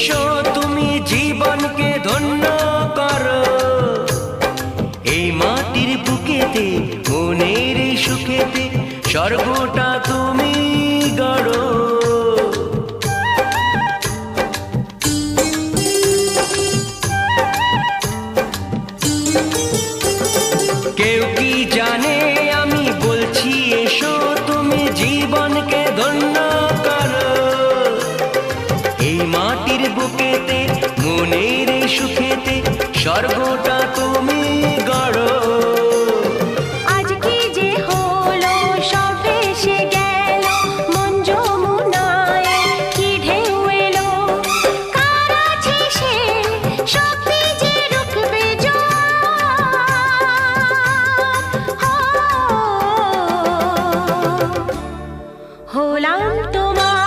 এসো তুমি জীবনকে ধন্য করো, এই মাটির বুকেতে মনের এই সুখেতে স্বর্গটা তুমি গড়ো। কেউ কি জানে আমি বলছি এসো তুমি জীবনকে ধন্য করো, এই মাটির বুকেতে মনের এই সুখেতে স্বর্গটা